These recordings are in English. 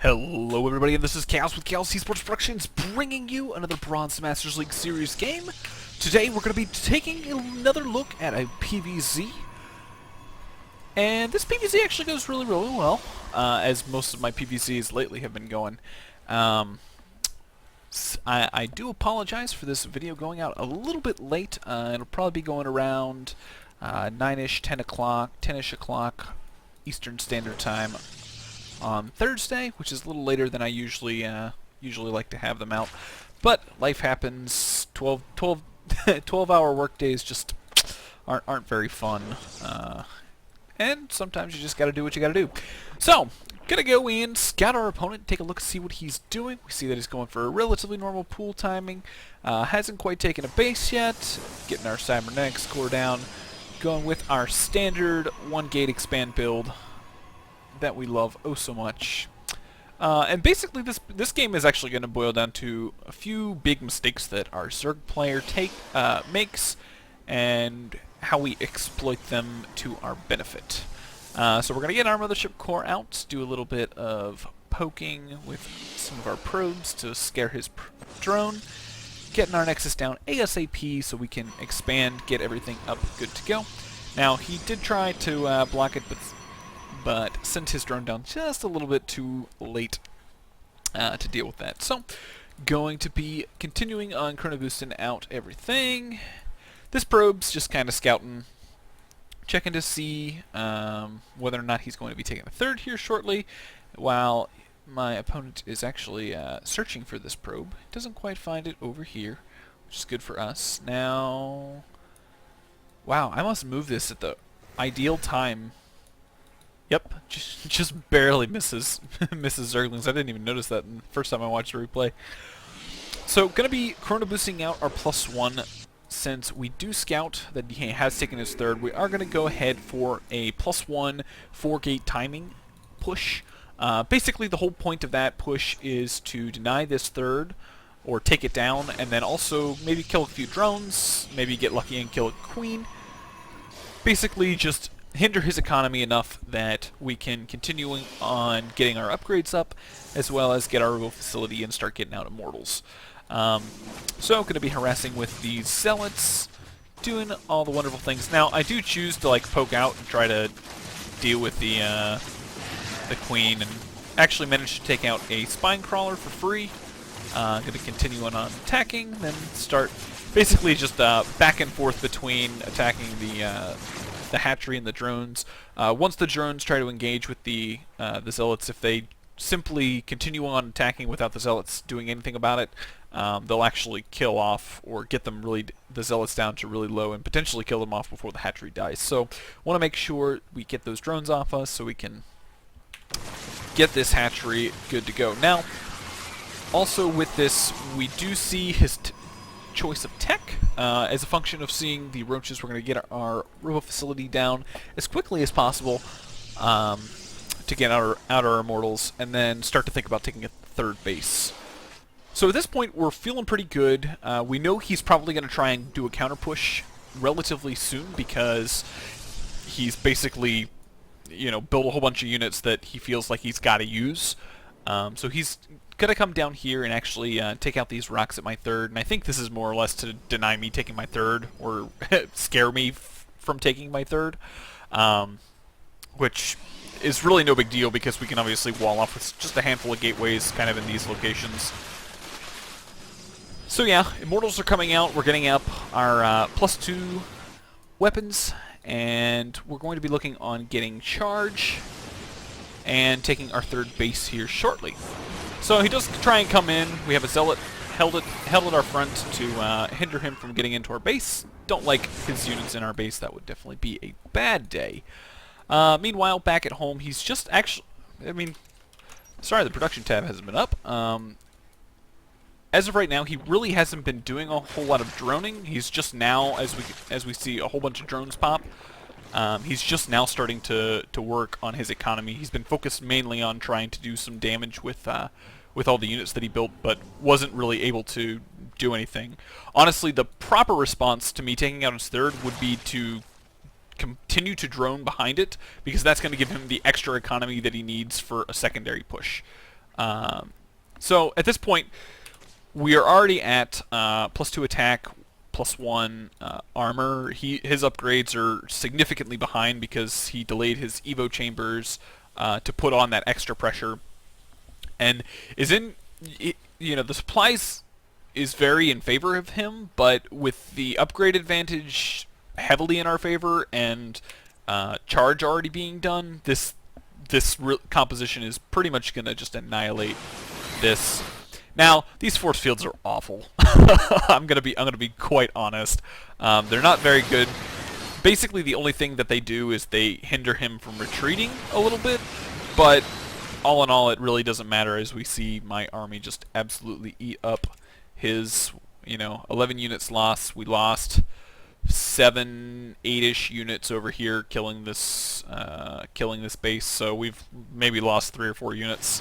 Hello everybody, and this is Chaos with Chaos Esports Productions, bringing you another Bronze Masters League Series game. Today we're going to be taking another look at a PvZ. And this PvZ actually goes really well, as most of my PvZs lately have been going. I do apologize for this video going out a little bit late. It'll probably be going around 9-ish, 10-ish o'clock Eastern Standard Time on Thursday, which is a little later than I usually like to have them out. But life happens. 12-hour work days just aren't very fun. And sometimes you just gotta do what you gotta do. So, gonna go in, scout our opponent, take a look, see what he's doing. We see that he's going for a relatively normal pool timing. Hasn't quite taken a base yet. Getting our cybernetic score down. Going with our standard 1-gate expand build that we love oh so much. And basically this game is actually going to boil down to a few big mistakes that our Zerg player makes, and how we exploit them to our benefit. So we're going to get our mothership core out, do a little bit of poking with some of our probes to scare his drone, getting our nexus down ASAP so we can expand, get everything up good to go. Now he did try to block it, but sent his drone down just a little bit too late to deal with that. So, going to be continuing on chrono boosting out everything. This probe's just kind of scouting, checking to see whether or not he's going to be taking a third here shortly, while my opponent is actually searching for this probe. Doesn't quite find it over here, which is good for us. Now, wow, I must move this at the ideal time. Yep, just barely misses Zerglings. I didn't even notice that the first time I watched the replay. So, gonna be chrono boosting out our +1. Since we do scout that he has taken his third, we are gonna go ahead for a +1 4-gate timing push. Basically, the whole point of that push is to deny this third, or take it down, and then also maybe kill a few drones, maybe get lucky and kill a queen. Basically, just hinder his economy enough that we can continue on getting our upgrades up, as well as get our removal facility and start getting out immortals. So going to be harassing with these zealots, doing all the wonderful things. Now I do choose to poke out and try to deal with the queen, and actually managed to take out a spine crawler for free. Going to continue on attacking, then start basically just back and forth between attacking the hatchery and the drones. Once the drones try to engage with the zealots, if they simply continue on attacking without the zealots doing anything about it, they'll actually kill off or get them the zealots down to really low and potentially kill them off before the hatchery dies. So want to make sure we get those drones off us so we can get this hatchery good to go. Now, also with this, we do see his choice of tech. As a function of seeing the roaches, we're going to get our robo facility down as quickly as possible to get out our immortals, and then start to think about taking a third base. So at this point, we're feeling pretty good. We know he's probably going to try and do a counter push relatively soon, because he's basically, built a whole bunch of units that he feels like he's got to use. So he's gonna come down here and actually take out these rocks at my third, and I think this is more or less to deny me taking my third, or scare me from taking my third, which is really no big deal because we can obviously wall off with just a handful of gateways kind of in these locations. So yeah, immortals are coming out. We're getting up our +2 weapons, and we're going to be looking on getting charge and taking our third base here shortly. So he does try and come in. We have a zealot held at our front to hinder him from getting into our base. Don't like his units in our base. That would definitely be a bad day. Meanwhile, back at home, he's just actually... sorry, the production tab hasn't been up. As of right now, he really hasn't been doing a whole lot of droning. He's just now, as we see a whole bunch of drones pop, he's just now starting to work on his economy. He's been focused mainly on trying to do some damage with all the units that he built, but wasn't really able to do anything. Honestly, the proper response to me taking out his third would be to continue to drone behind it, because that's going to give him the extra economy that he needs for a secondary push. So at this point, we are already at +2 attack, +1 armor. His upgrades are significantly behind because he delayed his Evo chambers to put on that extra pressure, and is in. The supplies is very in favor of him, but with the upgrade advantage heavily in our favor and charge already being done, this composition is pretty much gonna just annihilate this. Now, these force fields are awful. I'm gonna be quite honest. They're not very good. Basically, the only thing that they do is they hinder him from retreating a little bit, but all in all, it really doesn't matter, as we see my army just absolutely eat up his, 11 units lost. We lost 7, 8-ish units over here killing this base, so we've maybe lost 3 or 4 units.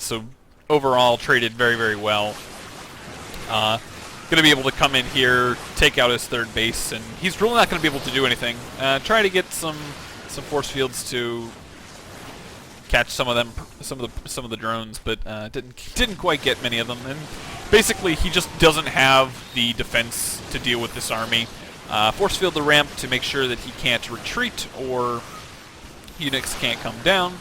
So overall, traded very, very well. Going to be able to come in here, take out his third base, and he's really not going to be able to do anything. Try to get some force fields to catch some of the drones, but didn't quite get many of them. And basically, he just doesn't have the defense to deal with this army. Force field the ramp to make sure that he can't retreat or Unix can't come down,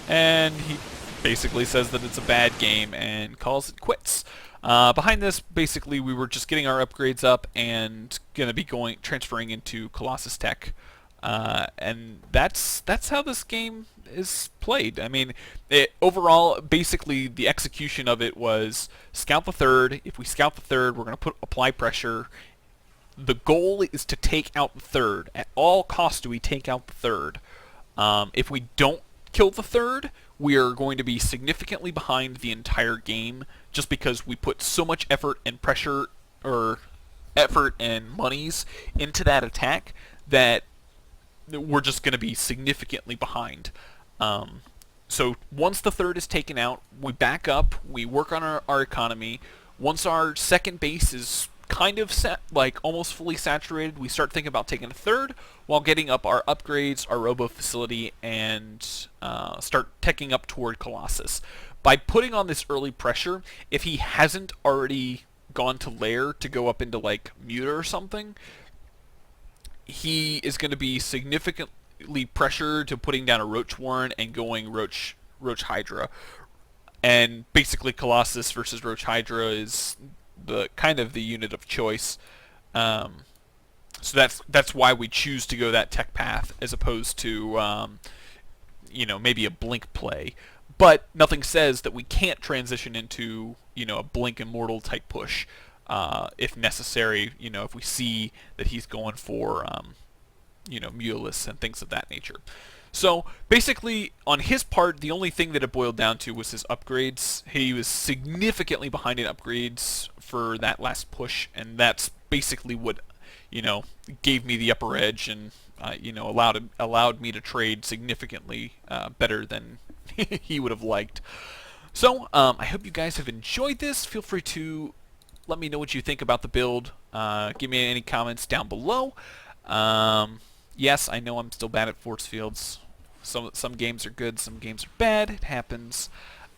and he basically says that it's a bad game and calls it quits. Behind this, basically, we were just getting our upgrades up and gonna be transferring into Colossus Tech, and that's how this game is played. I mean, overall, basically, the execution of it was scout the third. If we scout the third, we're gonna apply pressure. The goal is to take out the third. At all costs, do we take out the third? If we don't kill the third, we are going to be significantly behind the entire game, just because we put so much effort and pressure, or effort and monies into that attack, that we're just going to be significantly behind. So once the third is taken out, we back up, we work on our economy. Once our second base is kind of almost fully saturated, we start thinking about taking a third while getting up our upgrades, our robo facility, and start teching up toward Colossus. By putting on this early pressure, if he hasn't already gone to lair to go up into like Muta or something, he is going to be significantly pressured to putting down a Roach Warren and going Roach Hydra. And basically Colossus versus Roach Hydra is the kind of the unit of choice. So that's why we choose to go that tech path as opposed to maybe a blink play. But nothing says that we can't transition into a blink immortal type push if necessary. If we see that he's going for Mulus and things of that nature. So basically, on his part, the only thing that it boiled down to was his upgrades. He was significantly behind in upgrades for that last push, and that's basically what gave me the upper edge and allowed me to trade significantly better than he would have liked. So I hope you guys have enjoyed this. Feel free to let me know what you think about the build. Give me any comments down below. Yes, I know I'm still bad at force fields. Some games are good, some games are bad. It happens.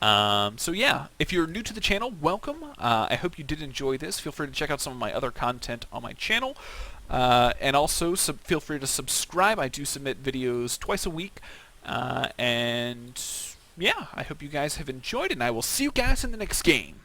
So yeah, if you're new to the channel, welcome. I hope you did enjoy this. Feel free to check out some of my other content on my channel. And also feel free to subscribe. I do submit videos twice a week. And yeah, I hope you guys have enjoyed, and I will see you guys in the next game.